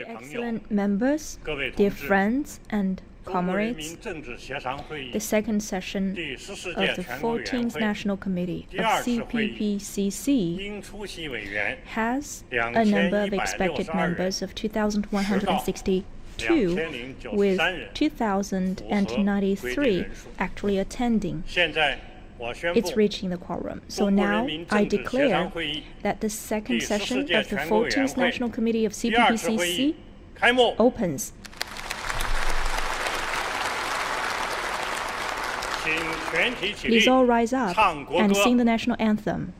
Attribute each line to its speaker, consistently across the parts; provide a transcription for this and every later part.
Speaker 1: Excellent members, dear friends and comrades, the second session of the 14th National Committee of CPPCC has a number of expected members of 2,162, with 2,093 actually attending. It's reaching the quorum. So now I declare that the second session of the 14th National Committee of CPPCC opens. Please all rise up and sing the national anthem.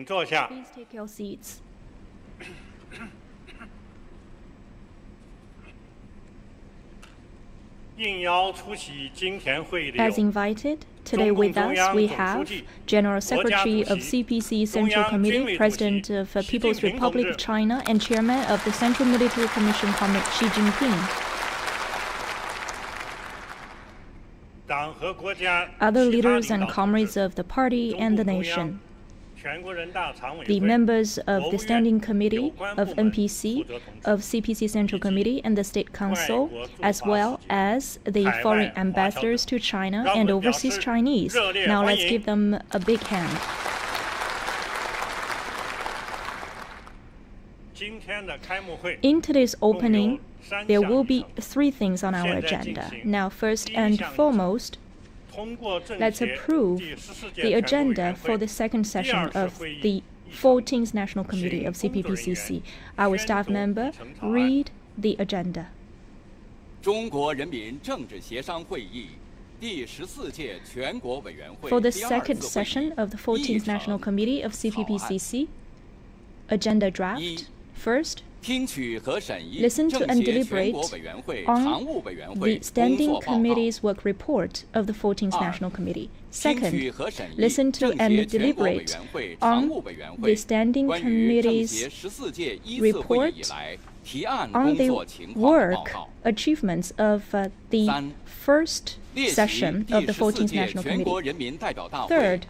Speaker 1: Please take your seats. As invited, today with us we have General Secretary of CPC Central Committee, President of People's Republic of China, and Chairman of the Central Military Commission, Xi Jinping. Other leaders and comrades of the party and the nation. The members of the Standing Committee of NPC, of CPC Central Committee and the State Council, as well as the foreign ambassadors to China and overseas Chinese. Now let's give them a big hand. In today's opening, there will be three things on our agenda. Now, first and foremost, let's approve the agenda for the second session of the 14th National Committee of CPPCC. Our staff member read the agenda. For the second session of the 14th National Committee of CPPCC, agenda draft. First, listen to and deliberate on the Standing Committee's work report of the 14th National Committee. Second, listen to and deliberate on the Standing Committee's report on the work achievements of the first session of the 14th National Committee. Third,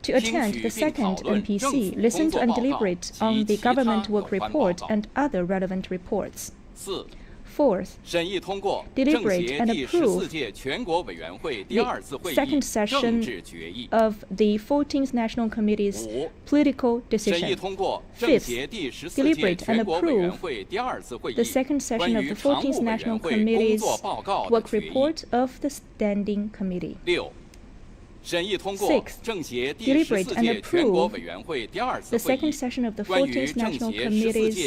Speaker 1: to attend the second NPC, listen to and deliberate on the government work report and other relevant reports. Fourth, deliberate and approve the second session of the 14th National Committee's political decision. Fifth, deliberate and approve the second session of the 14th National Committee's work report of the Standing Committee. Sixth, deliberate and approve the second session of the 14th National Committee's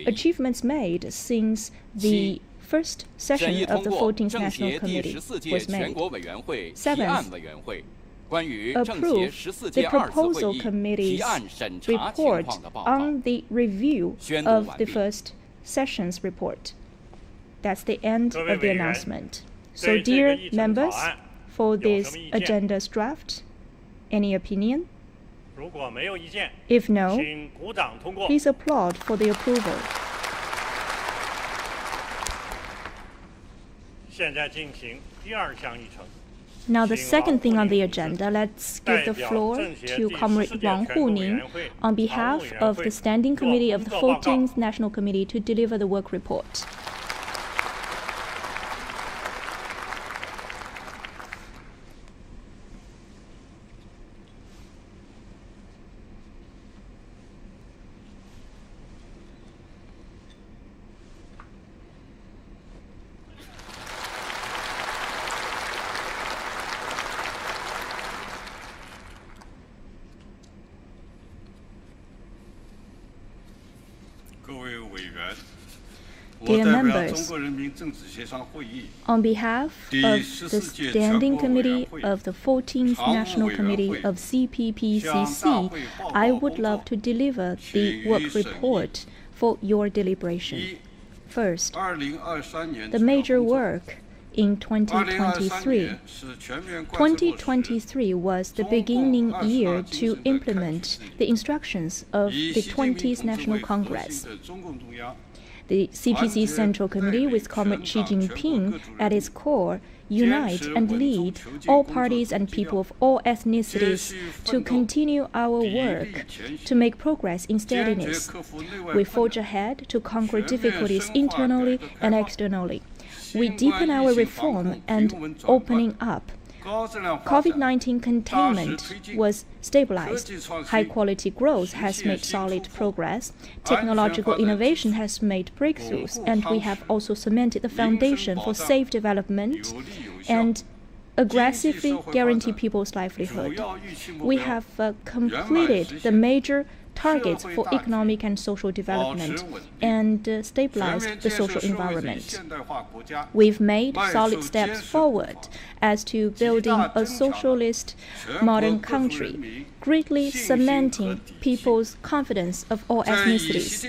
Speaker 1: achievements made since the first session of the 14th National Committee was made. Seventh, approve the proposal committee's report on the review of the first session's report. That's the end of the announcement. So, dear members, for this agenda's draft, any opinion? If no, please applaud for the approval. Now, the second thing on the agenda, let's give the floor to Comrade Wang Huning on behalf of the Standing Committee of the 14th National Committee to deliver the work report. Dear members, on behalf of the Standing Committee of the 14th National Committee of CPPCC, I would love to deliver the work report for your deliberation. First, the major work in 2023. 2023 was the beginning year to implement the instructions of the 20th National Congress. The CPC Central Committee, with Comrade Xi Jinping at its core, unite and lead all parties and people of all ethnicities to continue our work to make progress in steadiness. We forge ahead to conquer difficulties internally and externally. We deepen our reform and opening up. COVID-19 containment was stabilized. High-quality growth has made solid progress. Technological innovation has made breakthroughs, and we have also cemented the foundation for safe development and aggressively guarantee people's livelihood. We have completed the major targets for economic and social development and stabilized the social environment. We've made solid steps forward as to building a socialist modern country, greatly cementing people's confidence of all ethnicities.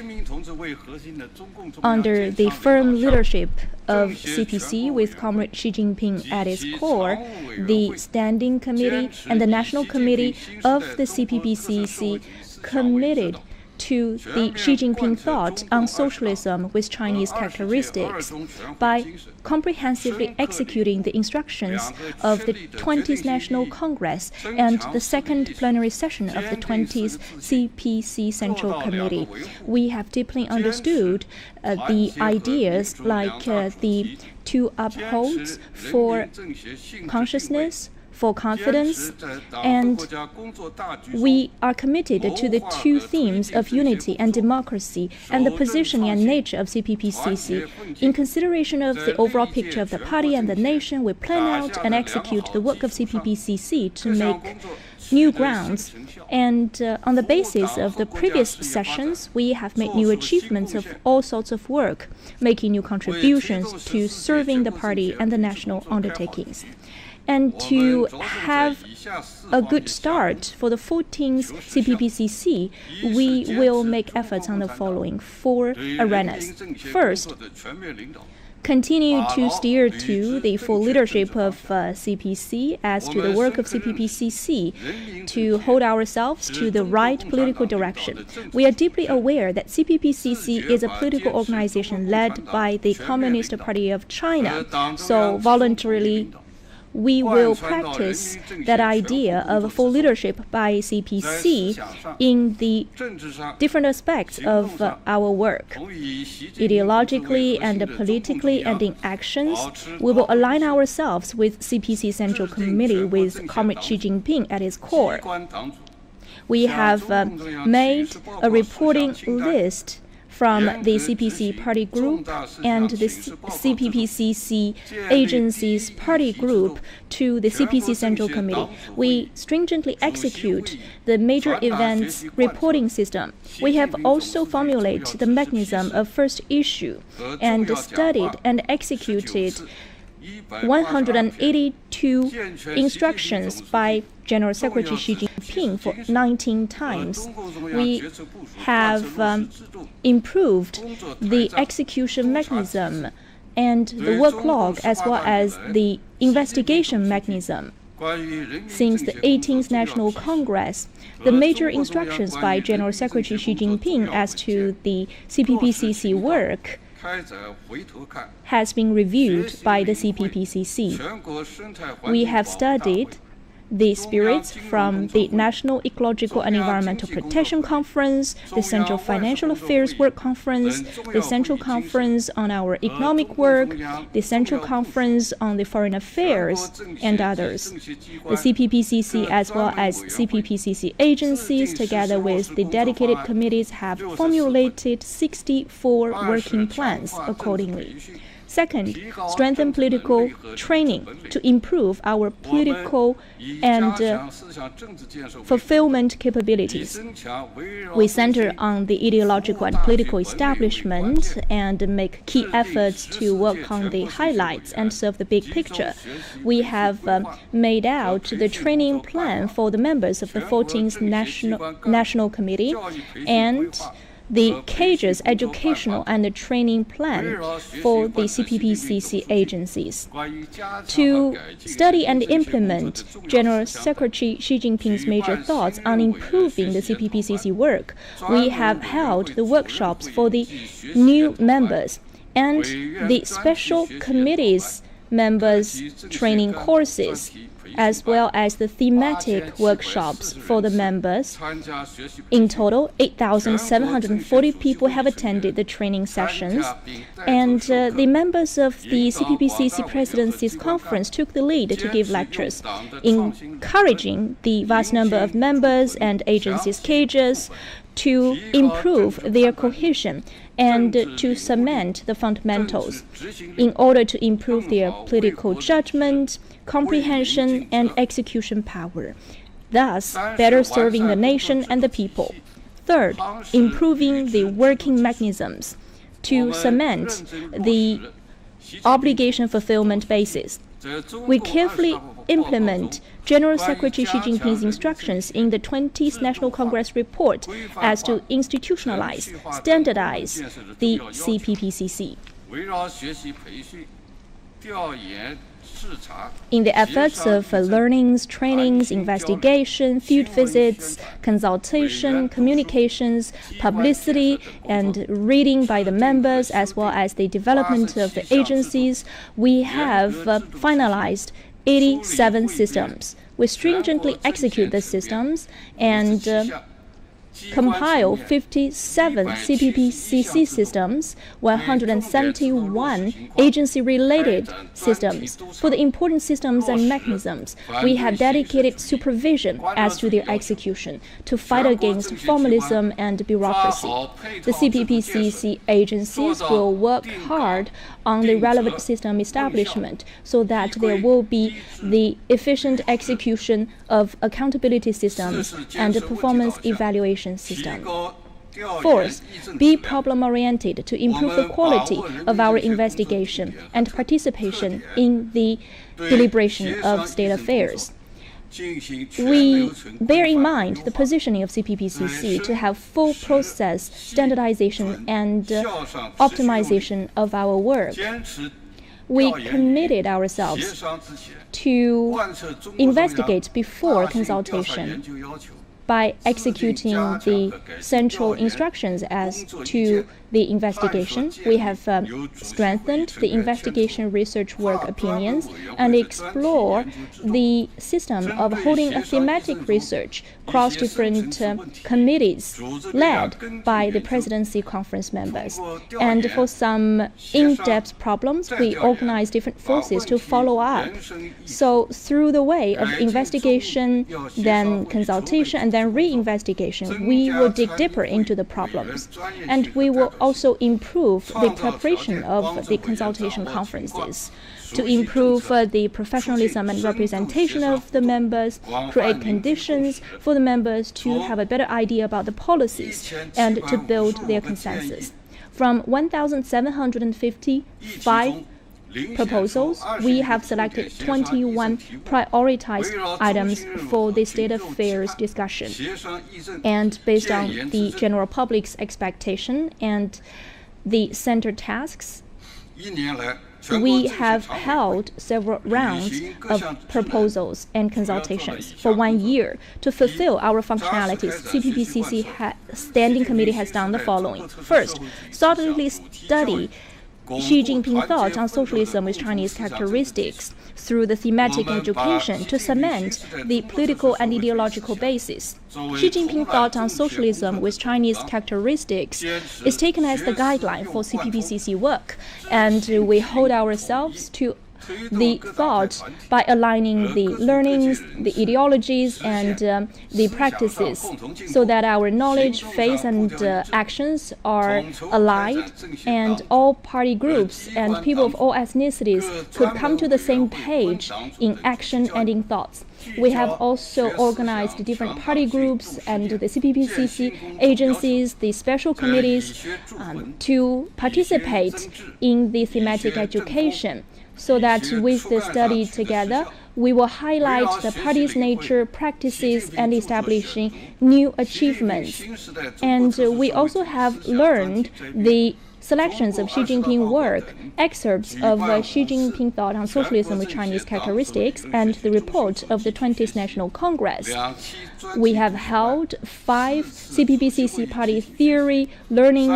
Speaker 1: Under the firm leadership of CPC, with Comrade Xi Jinping at its core, the Standing Committee and the National Committee of the CPPCC committed to the Xi Jinping thought on socialism with Chinese characteristics by comprehensively executing the instructions of the 20th National Congress and the second plenary session of the 20th CPC Central Committee. We have deeply understood the ideas like the two upholds for consciousness, for confidence, and we are committed to the two themes of unity and democracy and the positioning and nature of CPPCC. In consideration of the overall picture of the party and the nation, we plan out and execute the work of CPPCC to make new grounds. And on the basis of the previous sessions, we have made new achievements of all sorts of work, making new contributions to serving the party and the national undertakings. And to have a good start for the 14th CPPCC, we will make efforts on the following 4 arenas. First, continue to steer to the full leadership of CPC as to the work of CPPCC, to hold ourselves to the right political direction. We are deeply aware that CPPCC is a political organization led by the Communist Party of China, so voluntarily we will practice that idea of full leadership by CPC in the different aspects of our work. Ideologically and politically and in actions, we will align ourselves with CPC Central Committee with Comrade Xi Jinping at its core. We have made a reporting list from the CPC party group and the CPPCC agency's party group to the CPC Central Committee. We stringently execute the major events reporting system. We have also formulated the mechanism of first issue and studied and executed 182 instructions by General Secretary Xi Jinping for 19 times. We have improved the execution mechanism and the work log as well as the investigation mechanism. Since the 18th National Congress, the major instructions by General Secretary Xi Jinping as to the CPPCC work has been reviewed by the CPPCC. We have studied the spirits from the National Ecological and Environmental Protection Conference, the Central Financial Affairs Work Conference, the Central Conference on our economic work, the Central Conference on the Foreign Affairs, and others. The CPPCC as well as CPPCC agencies, together with the dedicated committees, have formulated 64 working plans accordingly. Second, strengthen political training to improve our political and fulfillment capabilities. We center on the ideological and political establishment and make key efforts to work on the highlights and serve the big picture. We have made out the training plan for the members of the 14th National Committee and the CAGE's educational and training plan for the CPPCC agencies. To study and implement General Secretary Xi Jinping's major thoughts on improving the CPPCC work, we have held the workshops for the new members and the special committees members' training courses, as well as the thematic workshops for the members. In total, 8,740 people have attended the training sessions, and the members of the CPPCC Presidency's Conference took the lead to give lectures, encouraging the vast number of members and agencies' CAGEs to improve their cohesion and to cement the fundamentals in order to improve their political judgment, comprehension, and execution power, thus better serving the nation and the people. Third, improving the working mechanisms to cement the obligation fulfillment basis. We carefully implement General Secretary Xi Jinping's instructions in the 20th National Congress report as to institutionalize, standardize the CPPCC. In the efforts of learnings, trainings, investigation, field visits, consultation, communications, publicity, and reading by the members, as well as the development of the agencies, we have finalized 87 systems. We stringently execute the systems and compile 57 CPPCC systems, 171 agency-related systems. For the important systems and mechanisms, we have dedicated supervision as to their execution to fight against formalism and bureaucracy. The CPPCC agencies will work hard on the relevant system establishment so that there will be the efficient execution of accountability systems and performance evaluation system. Fourth, be problem-oriented to improve the quality of our investigation and participation in the deliberation of state affairs. We bear in mind the positioning of CPPCC to have full process standardization and optimization of our work. We committed ourselves to investigate before consultation by executing the central instructions as to the investigation. We have strengthened the investigation research work opinions and explore the system of holding a thematic research across different committees led by the presidency conference members. And for some in-depth problems, we organize different forces to follow up. So through the way of investigation, then consultation, and then re-investigation, we will dig deeper into the problems. And we will also improve the preparation of the consultation conferences to improve the professionalism and representation of the members, create conditions for the members to have a better idea about the policies and to build their consensus. From 1,755 proposals, we have selected 21 prioritized items for the state affairs discussion. And based on the general public's expectation and the center tasks, we have held several rounds of proposals and consultations for 1 year. To fulfill our functionalities, CPPCC Standing Committee has done the following. First, thoroughly study Xi Jinping thoughts on socialism with Chinese characteristics through the thematic education to cement the political and ideological basis. Xi Jinping thought on socialism with Chinese characteristics is taken as the guideline for CPPCC work, and we hold ourselves to the thought by aligning the learnings, the ideologies, and the practices, so that our knowledge, faith, and actions are allied, and all party groups and people of all ethnicities could come to the same page in action and in thoughts. We have also organized different party groups and the CPPCC agencies, the special committees, to participate in the thematic education, so that with the study together, we will highlight the party's nature, practices, and establishing new achievements. And we also have learned the selections of Xi Jinping work, excerpts of Xi Jinping thought on socialism with Chinese characteristics, and the report of the 20th National Congress. We have held 5 CPPCC party theory learning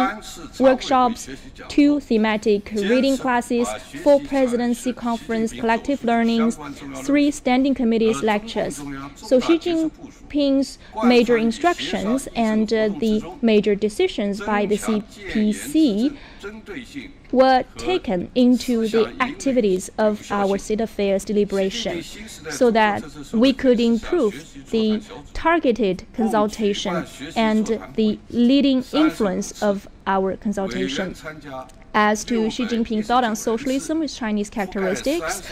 Speaker 1: workshops, 2 thematic reading classes, 4 presidency conference collective learnings, 3 standing committees lectures. So Xi Jinping's major instructions and the major decisions by the CPC were taken into the activities of our state affairs deliberation, so that we could improve the targeted consultation and the leading influence of our consultation. As to Xi Jinping thought on socialism with Chinese characteristics,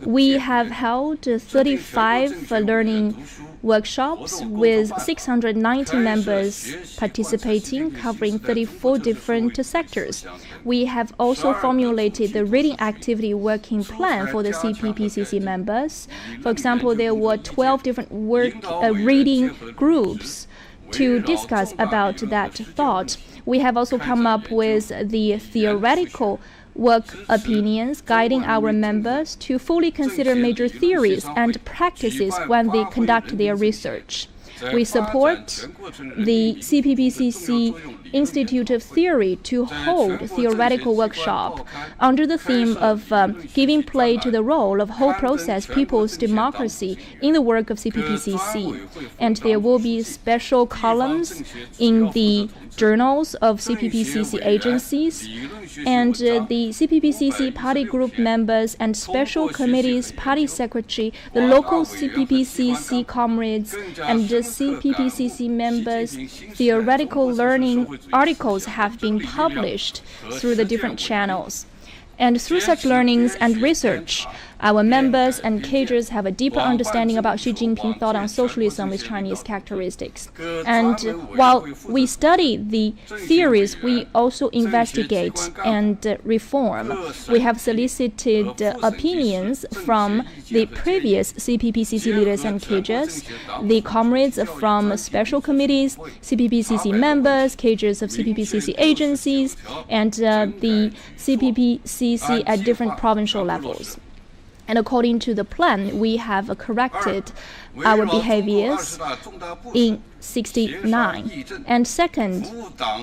Speaker 1: we have held 35 learning workshops with 690 members participating, covering 34 different sectors. We have also formulated the reading activity working plan for the CPPCC members. For example, there were 12 different reading groups to discuss about that thought. We have also come up with the theoretical work opinions guiding our members to fully consider major theories and practices when they conduct their research. We support the CPPCC Institute of Theory to hold theoretical workshop under the theme of giving play to the role of whole process people's democracy in the work of CPPCC. And there will be special columns in the journals of CPPCC agencies, and the CPPCC party group members and special committees, party secretary, the local CPPCC comrades, and the CPPCC members' theoretical learning articles have been published through the different channels. And through such learnings and research, our members and cadres have a deeper understanding about Xi Jinping thought on socialism with Chinese characteristics. And while we study the theories, we also investigate and reform. We have solicited opinions from the previous CPPCC leaders and cadres, the comrades from special committees, CPPCC members, cadres of CPPCC agencies, and the CPPCC at different provincial levels. And according to the plan, we have corrected our behaviors in 69. And second,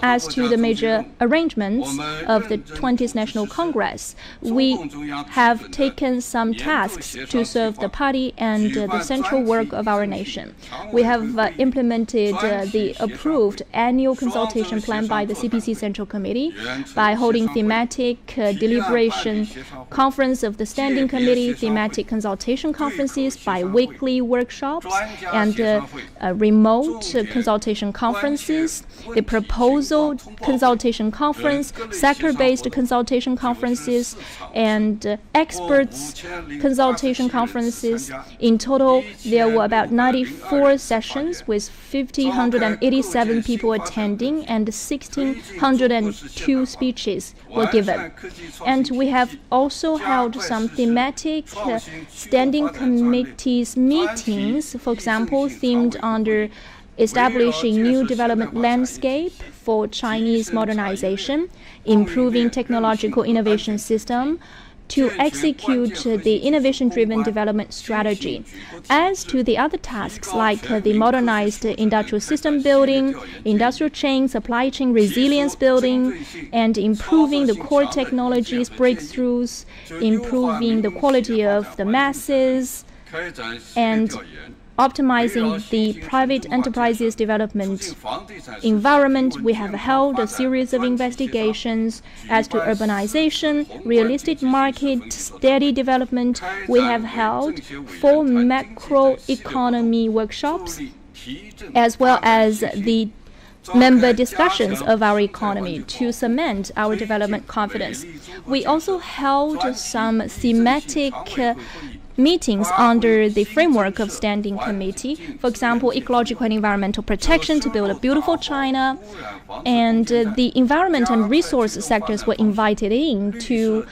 Speaker 1: as to the major arrangements of the 20th National Congress, we have taken some tasks to serve the party and the central work of our nation. We have implemented the approved annual consultation plan by the CPC Central Committee by holding thematic deliberation conference of the Standing Committee, thematic consultation conferences, bi-weekly workshops, and remote consultation conferences, the proposal consultation conference, sector-based consultation conferences, and experts consultation conferences. In total, there were about 94 sessions with 1,587 people attending, and 1,602 speeches were given. And we have also held some thematic standing committees meetings, for example, themed under establishing new development landscape for Chinese modernization, improving technological innovation system, to execute the innovation-driven development strategy. As to the other tasks like the modernized industrial system building, industrial chain, supply chain resilience building, and improving the core technologies breakthroughs, improving the quality of the masses, and optimizing the private enterprises development environment. We have held a series of investigations as to urbanization, real estate market, steady development. We have held 4 macroeconomy workshops, as well as the member discussions of our economy to cement our development confidence. We also held some thematic meetings under the framework of Standing Committee. For example, ecological and environmental protection to build a beautiful China. And the environment and resource sectors were invited in to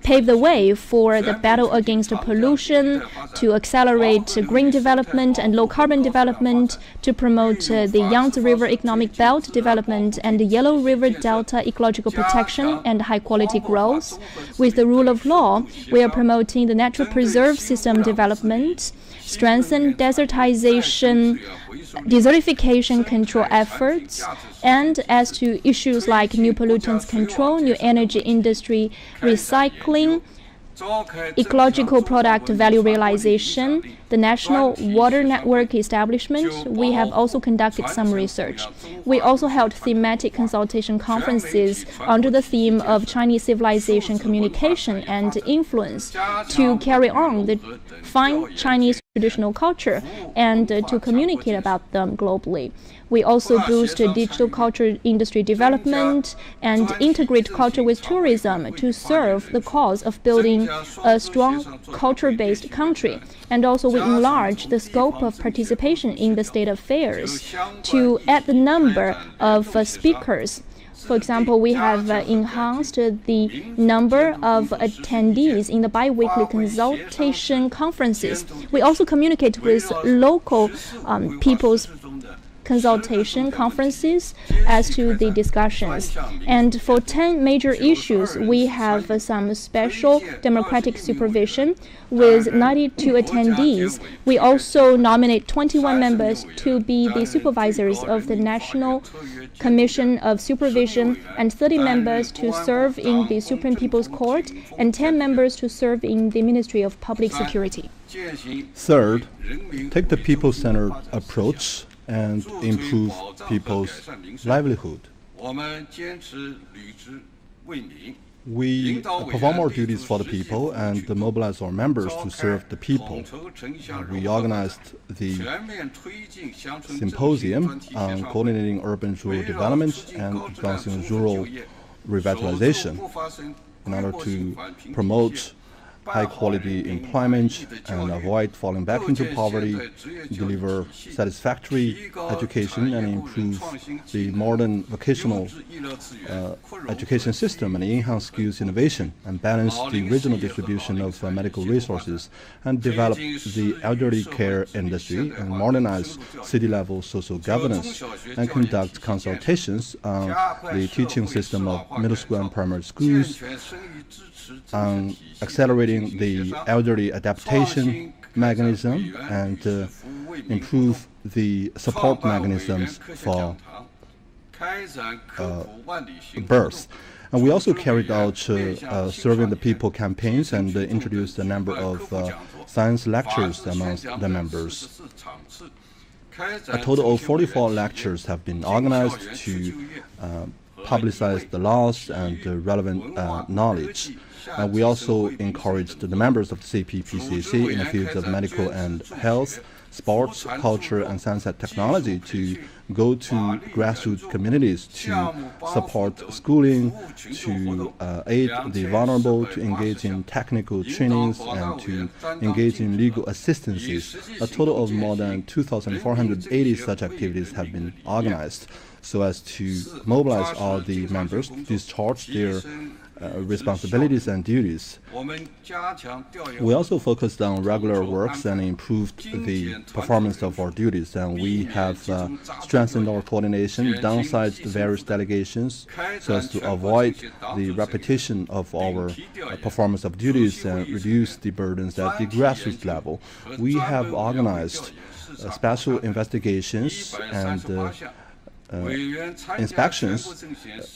Speaker 1: pave the way for the battle against pollution, to accelerate green development and low-carbon development, to promote the Yangtze River Economic Belt development and the Yellow River Delta ecological protection and high-quality growth. With the rule of law, we are promoting the natural preserve system development, strengthen desertification control efforts, and as to issues like new pollutants control, new energy industry, recycling, ecological product value realization, the national water network establishment, we have also conducted some research. We also held thematic consultation conferences under the theme of Chinese civilization, communication, and influence to carry on the fine Chinese traditional culture and to communicate about them globally. We also boost digital culture industry development and integrate culture with tourism to serve the cause of building a strong culture-based country. And also we enlarge the scope of participation in the state affairs to add the number of speakers. For example, we have enhanced the number of attendees in the bi-weekly consultation conferences. We also communicate with local people's consultation conferences as to the discussions. And for 10 major issues, we have some special democratic supervision with 92 attendees. We also nominate 21 members to be the supervisors of the National Commission of Supervision and 30 members to serve in the Supreme People's Court and 10 members to serve in the Ministry of Public Security.
Speaker 2: Third, take the people-centered approach and improve people's livelihood. We perform our duties for the people and mobilize our members to serve the people. We organized the symposium on coordinating urban-rural development and advancing rural revitalization in order to promote high-quality employment and avoid falling back into poverty, deliver satisfactory education and improve the modern vocational education system and enhance skills innovation and balance the regional distribution of medical resources and develop the elderly care industry and modernize city-level social governance and conduct consultations on the teaching system of middle school and primary schools, on accelerating the elderly adaptation mechanism and improve the support mechanisms for birth. And we also carried out serving the people campaigns and introduced a number of science lectures amongst the members. A total of 44 lectures have been organized to publicize the laws and relevant knowledge. And we also encouraged the members of the CPPCC in the fields of medical and health, sports, culture, and science and technology to go to grassroots communities to support schooling, to aid the vulnerable, to engage in technical trainings, and to engage in legal assistances. A total of more than 2,480 such activities have been organized so as to mobilize all the members to discharge their responsibilities and duties. We also focused on regular works and improved the performance of our duties, and we have strengthened our coordination, downsized various delegations so as to avoid the repetition of our performance of duties and reduce the burdens at the grassroots level. We have organized special investigations and inspections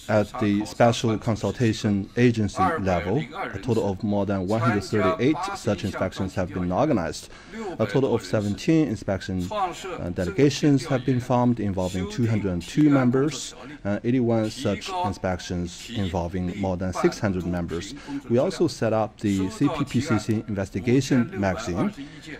Speaker 2: at the special consultation agency level. A total of more than 138 such inspections have been organized. A total of 17 inspection delegations have been formed involving 202 members, and 81 such inspections involving more than 600 members. We also set up the CPPCC Investigation magazine,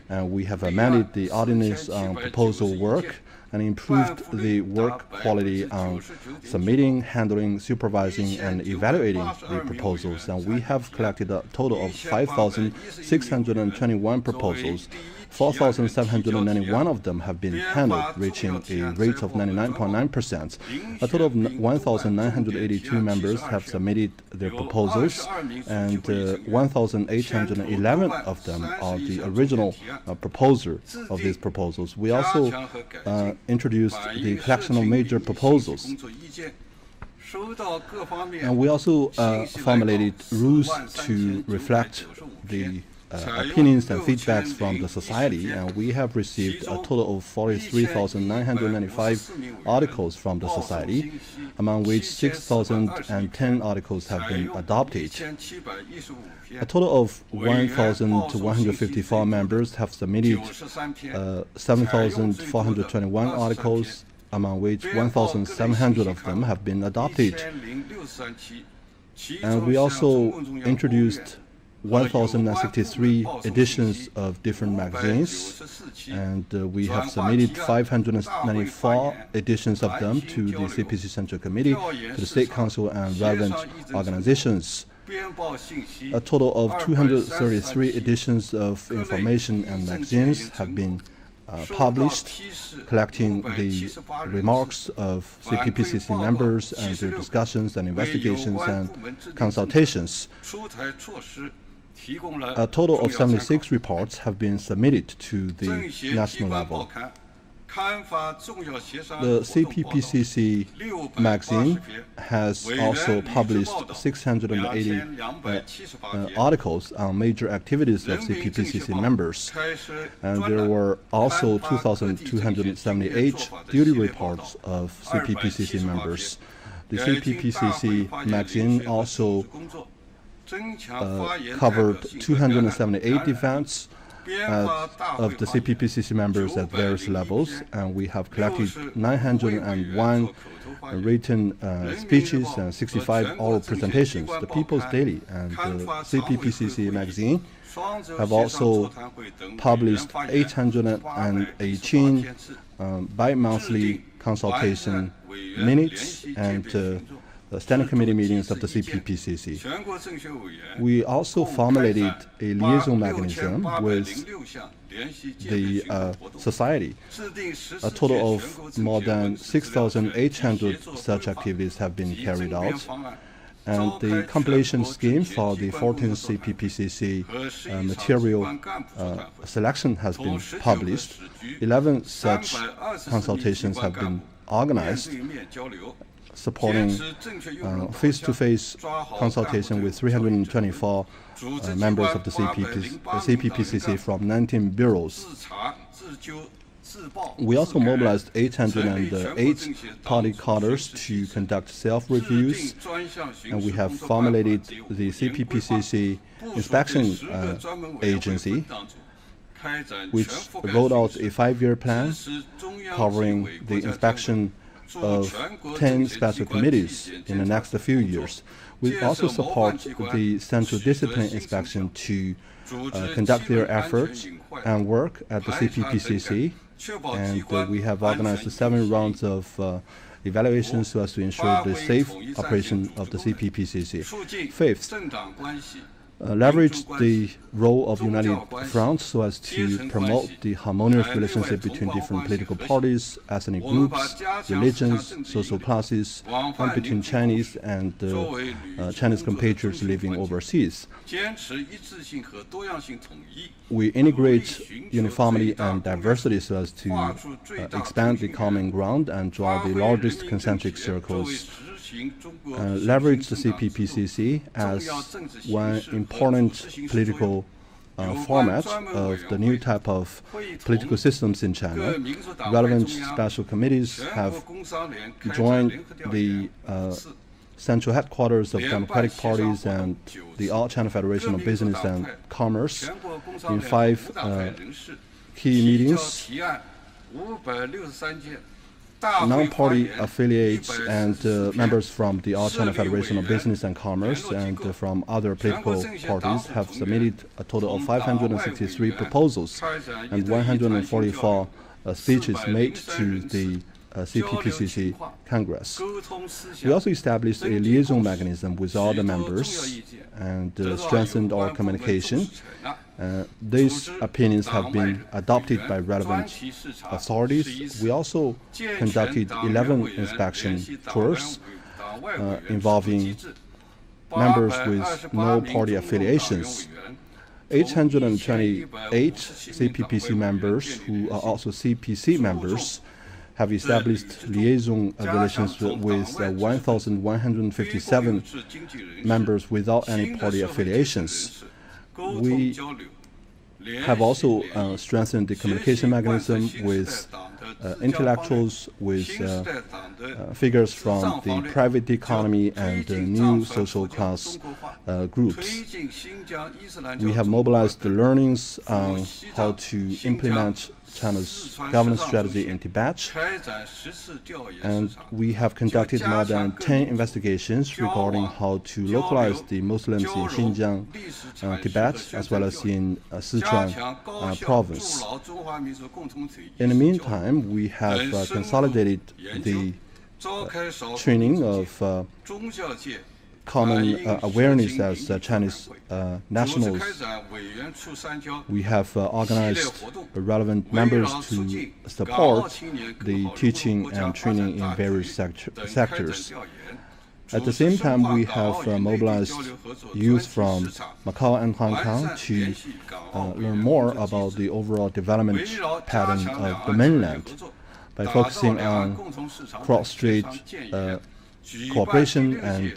Speaker 2: and we have amended the ordinance on proposal work and improved the work quality on submitting, handling, supervising, and evaluating the proposals. And we have collected a total of 5,621 proposals. 4,791 of them have been handled, reaching a rate of 99.9%. A total of 1,982 members have submitted their proposals, and 1,811 of them are the original proposer of these proposals. We also introduced the collection of major proposals. And we also formulated rules to reflect the opinions and feedbacks from the society, and we have received a total of 43,995 articles from the society, among which 6,010 articles have been adopted. A total of 1,154 members have submitted 7,421 articles, among which 1,700 of them have been adopted. And we also introduced 1,063 editions of different magazines, and we have submitted 594 editions of them to the CPC Central Committee, to the State Council and relevant organizations. A total of 233 editions of information and magazines have been published, collecting the remarks of CPPCC members and their discussions and investigations and consultations. A total of 76 reports have been submitted to the national level. The CPPCC magazine has also published 680 articles on major activities of CPPCC members, and there were also 2,278 duty reports of CPPCC members. The CPPCC magazine also covered 278 events of the CPPCC members at various levels, and we have collected 901 written speeches and 65 oral presentations. The People's Daily and the CPPCC magazine have also published 818 bi-monthly consultation minutes and standing committee meetings of the CPPCC. We also formulated a liaison mechanism with the society. A total of more than 6,800 such activities have been carried out, and the compilation scheme for the 14th CPPCC material selection has been published. 11 such consultations have been organized, supporting face-to-face consultation with 324 members of the CPPCC from 19 bureaus. We also mobilized 808 party cadres to conduct self-reviews, and we have formulated the CPPCC inspection agency, which rolled out a 5-year plan covering the inspection of 10 special committees in the next few years. We also support the Central Discipline Inspection to conduct their efforts and work at the CPPCC, and we have organized 7 rounds of evaluations so as to ensure the safe operation of the CPPCC. Fifth, leverage the role of United Front so as to promote the harmonious relationship between different political parties, ethnic groups, religions, social classes, and between Chinese and Chinese compatriots living overseas. We integrate uniformity and diversity so as to expand the common ground and draw the largest concentric circles. Leverage the CPPCC as one important political format of the new type of political systems in China. Relevant special committees have joined the central headquarters of democratic parties and the All China Federation of Business and Commerce in 5 key meetings. Non-party affiliates and members from the All China Federation of Business and Commerce and from other political parties have submitted a total of 563 proposals and 144 speeches made to the CPPCC Congress. We also established a liaison mechanism with all the members and strengthened our communication. These opinions have been adopted by relevant authorities. We also conducted 11 inspection tours involving members with no party affiliations. 828 CPPC members who are also CPC members have established liaison relations with 1,157 members without any party affiliations. We have also strengthened the communication mechanism with intellectuals, with figures from the private economy and new social class groups. We have mobilized the learnings on how to implement China's governance strategy in Tibet, and we have conducted more than 10 investigations regarding how to localize the Muslims in Xinjiang, Tibet, as well as in Sichuan province. In the meantime, we have consolidated the training of common awareness as Chinese nationals. We have organized relevant members to support the teaching and training in various sectors. At the same time, we have mobilized youth from Macau and Hong Kong to learn more about the overall development pattern of the mainland by focusing on cross-strait cooperation and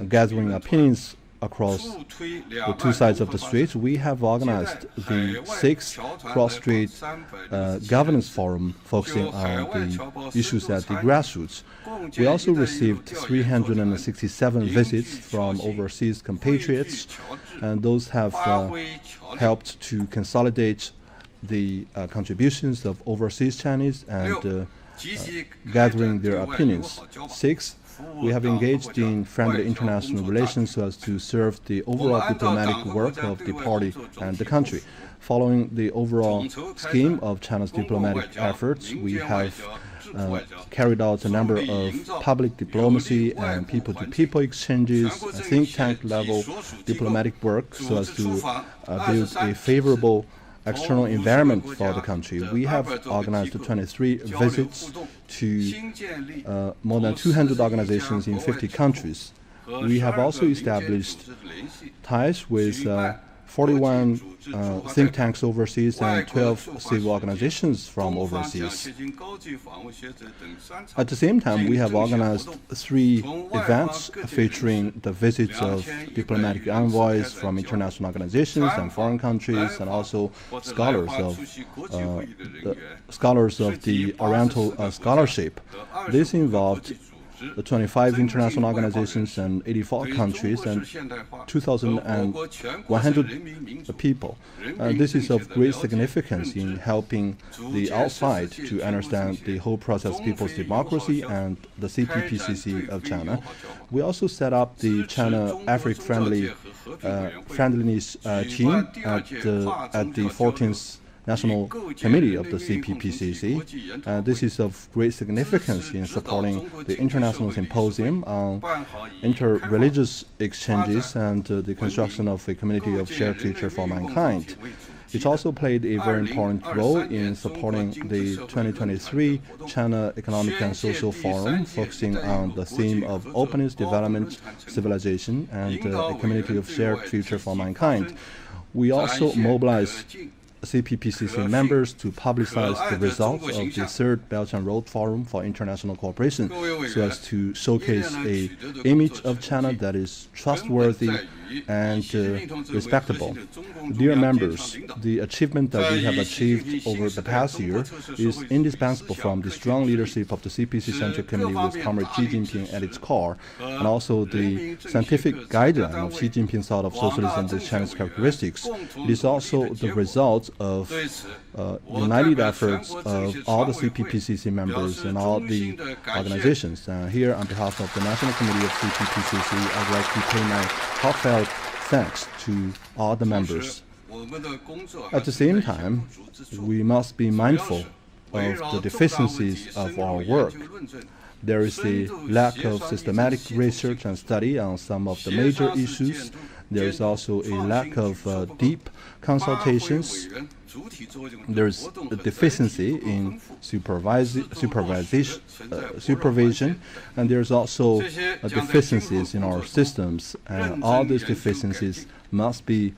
Speaker 2: gathering opinions across the 2 sides of the strait. We have organized the 6th cross-strait governance forum focusing on the issues at the grassroots. We also received 367 visits from overseas compatriots, and those have helped to consolidate the contributions of overseas Chinese and gathering their opinions. 6th, we have engaged in friendly international relations so as to serve the overall diplomatic work of the party and the country. Following the overall scheme of China's diplomatic efforts, we have carried out a number of public diplomacy and people-to-people exchanges, think tank level diplomatic work so as to build a favorable external environment for the country. We have organized 23 visits to more than 200 organizations in 50 countries. We have also established ties with 41 think tanks overseas and 12 civil organizations from overseas. At the same time, we have organized 3 events featuring the visits of diplomatic envoys from international organizations and foreign countries, and also scholars of the Oriental Scholarship. This involved 25 international organizations and 84 countries and 2,100 people. This is of great significance in helping the outside to understand the whole process of people's democracy and the CPPCC of China. We also set up the China-Africa friendliness team at the 14th National Committee of the CPPCC. This is of great significance in supporting the International Symposium on Interreligious Exchanges and the construction of a community of shared future for mankind. It also played a very important role in supporting the 2023 China Economic and Social Forum, focusing on the theme of openness, development, civilization, and a community of shared future for mankind. We also mobilized CPPCC members to publicize the results of the 3rd Belt and Road Forum for International Cooperation so as to showcase an image of China that is trustworthy and respectable. Dear members, the achievement that we have achieved over the past year is indispensable from the strong leadership of the CPC Central Committee with Comrade Xi Jinping at its core, and also the scientific guideline of Xi Jinping's thought of socialism with Chinese characteristics. It is also the result of united efforts of all the CPPCC members and all the organizations. Here, on behalf of the National Committee of CPPCC, I'd like to pay my heartfelt thanks to all the members. At the same time, we must be mindful of the deficiencies of our work. There is a lack of systematic research and study on some of the major issues. There is also a lack of deep consultations. There is a deficiency in supervision, and there is also deficiencies in our systems. And all these deficiencies must be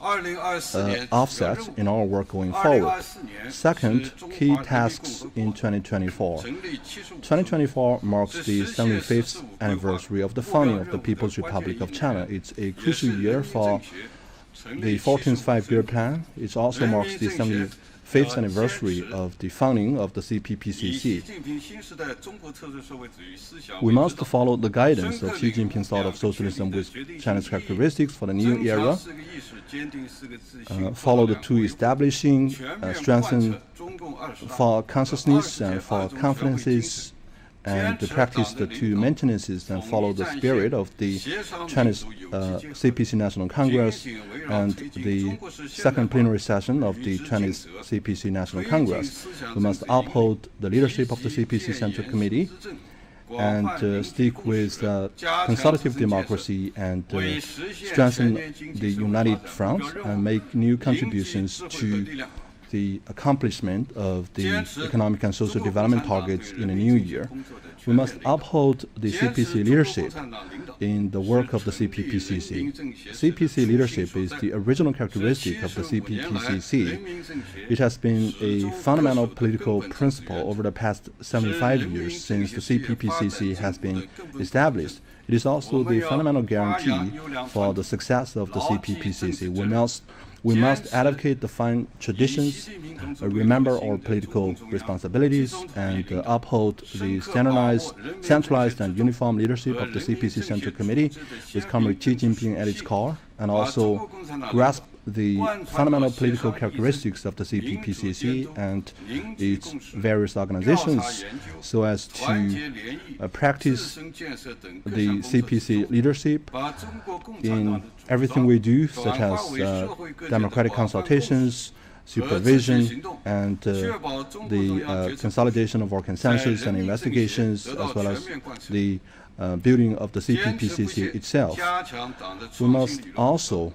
Speaker 2: offset in our work going forward. Second, key tasks in 2024. 2024 marks the 75th anniversary of the founding of the People's Republic of China. It's a crucial year for the 14th Five-Year Plan. It also marks the 75th anniversary of the founding of the CPPCC. We must follow the guidance of Xi Jinping's thought of socialism with Chinese characteristics for the new era. Follow the two establishing, strengthen for consciousness and for confidences, and to practice the two maintenances and follow the spirit of the Chinese CPC National Congress and the second plenary session of the Chinese CPC National Congress. We must uphold the leadership of the CPC Central Committee and stick with consultative democracy and strengthen the united front and make new contributions to the accomplishment of the economic and social development targets in the new year. We must uphold the CPC leadership in the work of the CPPCC. CPC leadership is the original characteristic of the CPPCC. It has been a fundamental political principle over the past 75 years since the CPPCC has been established. It is also the fundamental guarantee for the success of the CPPCC. We must advocate the fine traditions, remember our political responsibilities, and uphold the centralized and uniform leadership of the CPC Central Committee with Comrade Xi Jinping at its core, and also grasp the fundamental political characteristics of the CPPCC and its various organizations so as to practice the CPC leadership in everything we do, such as democratic consultations, supervision, and the consolidation of our consensus and investigations, as well as the building of the CPPCC itself. We must also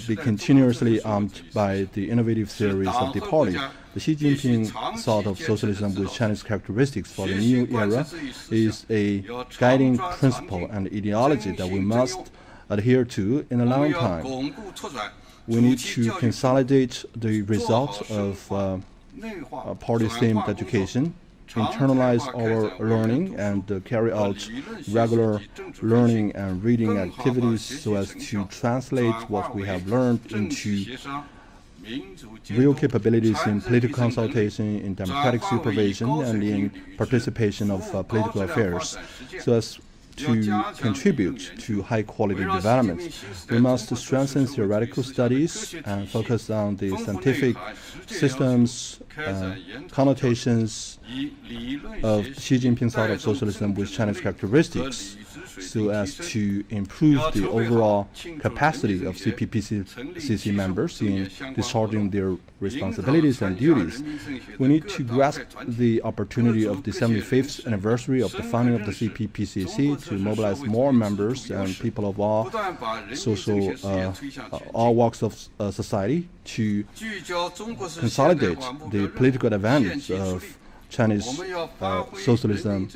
Speaker 2: be continuously armed by the innovative theories of the party. The Xi Jinping thought of socialism with Chinese characteristics for the new era is a guiding principle and ideology that we must adhere to in a long time. We need to consolidate the results of party-themed education, internalize our learning, and carry out regular learning and reading activities so as to translate what we have learned into real capabilities in political consultation, in democratic supervision, and in participation of political affairs, so as to contribute to high-quality development. We must strengthen theoretical studies and focus on the scientific systems, connotations of Xi Jinping's thought of socialism with Chinese characteristics, so as to improve the overall capacity of CPPCC members in discharging their responsibilities and duties. We need to grasp the opportunity of the 75th anniversary of the founding of the CPPCC to mobilize more members and people of all all walks of society to consolidate the political advantage of Chinese socialism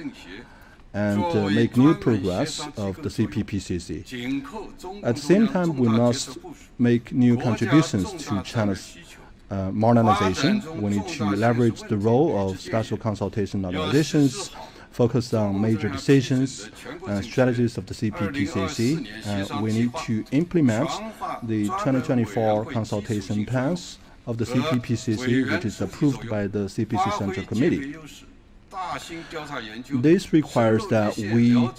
Speaker 2: and make new progress of the CPPCC. At the same time, we must make new contributions to China's modernization. We need to leverage the role of special consultation organizations focus on major decisions and strategies of the CPPCC. We need to implement the 2024 consultation plans of the CPPCC, which is approved by the CPC Central Committee. This requires that we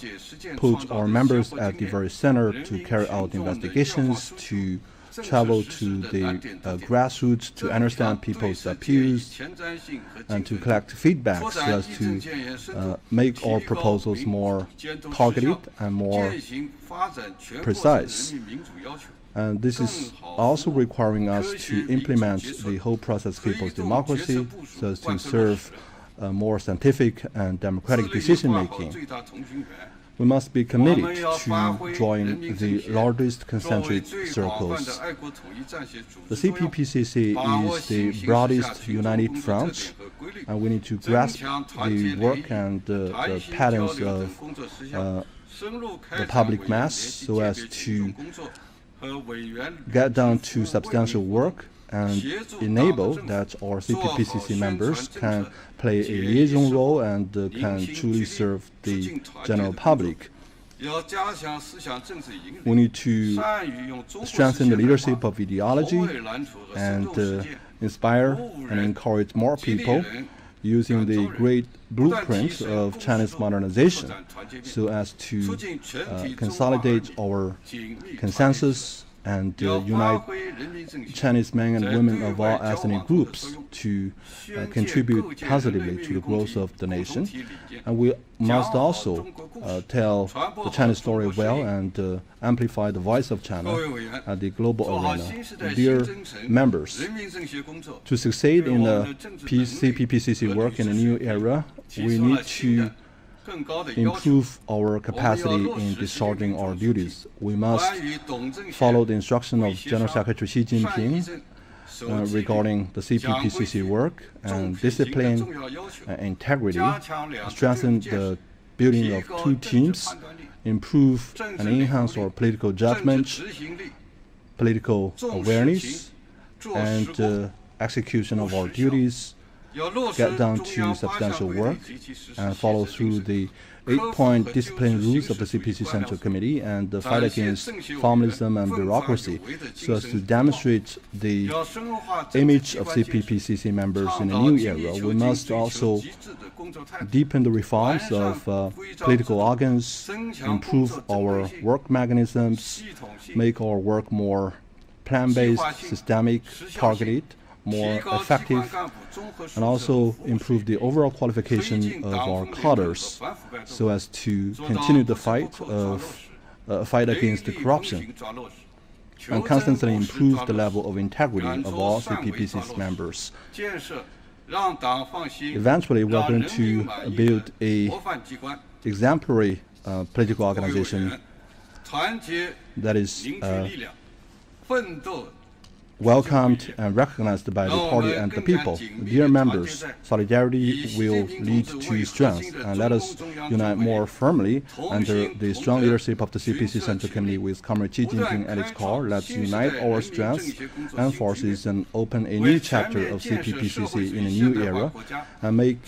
Speaker 2: put our members at the very center to carry out investigations, to travel to the grassroots to understand people's appeals and to collect feedback so as to make our proposals more targeted and more precise. And this is also requiring us to implement the whole process of people's democracy so as to serve more scientific and democratic decision-making. We must be committed to join the largest concentric circles. The CPPCC is the broadest united front, and we need to grasp the work and the patterns of the public mass so as to get down to substantial work and enable that our CPPCC members can play a liaison role and can truly serve the general public. We need to strengthen the leadership of ideology and inspire and encourage more people using the great blueprint of Chinese modernization so as to consolidate our consensus and unite Chinese men and women of all ethnic groups to contribute positively to the growth of the nation. And we must also tell the Chinese story well and amplify the voice of China at the global arena. Dear members, to succeed in the CPPCC work in a new era, we need to improve our capacity in discharging our duties. We must follow the instruction of General Secretary Xi Jinping regarding the CPPCC work and discipline and integrity, strengthen the building of two teams, improve and enhance our political judgment, political awareness, and execution of our duties, get down to substantial work, and follow through the 8-point discipline rules of the CPC Central Committee and the fight against formalism and bureaucracy so as to demonstrate the image of CPPCC members in a new era. We must also deepen the reforms of political organs, improve our work mechanisms, make our work more plan-based, systemic, targeted, more effective, and also improve the overall qualification of our cadres so as to continue the fight against the corruption and constantly improve the level of integrity of all CPPCC members. Eventually, we are going to build an exemplary political organization that is welcomed and recognized by the party and the people. Dear members, solidarity will lead to strength, and let us unite more firmly under the strong leadership of the CPC Central Committee with Comrade Xi Jinping at its core. Let's unite our strengths and forces and open a new chapter of CPPCC in a new era and make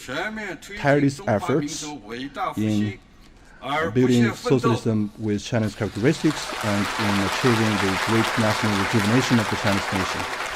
Speaker 2: tireless efforts in building socialism with Chinese characteristics and in achieving the great national rejuvenation of the Chinese nation.